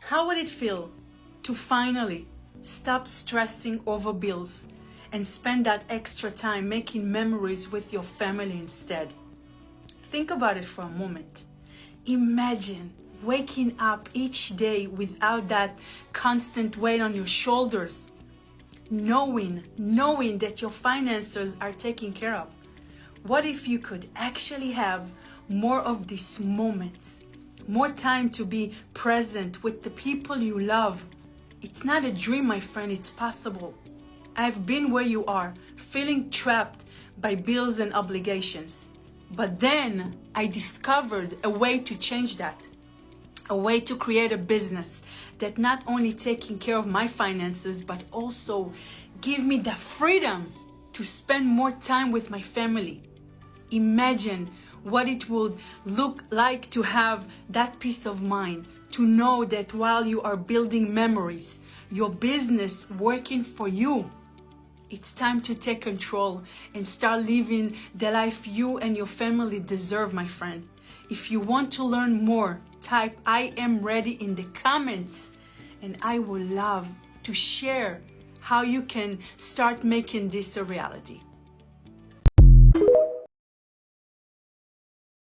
How would it feel to finally stop stressing over bills and spend that extra time making memories with your family instead? Think about it for a moment. Imagine waking up each day without that constant weight on your shoulders, knowing that your finances are taken care of. What if you could actually have more of these moments, more time to be present with the people you love? It's not a dream, my friend, it's possible. I've been where you are, feeling trapped by bills and obligations. But then I discovered a way to change that. A way to create a business that not only taking care of my finances, but also give me the freedom to spend more time with my family. Imagine what it would look like to have that peace of mind, to know that while you are building memories, your business working for you, it's time to take control and start living the life you and your family deserve, my friend. If you want to learn more, type "I am ready" in the comments, and I would love to share how you can start making this a reality.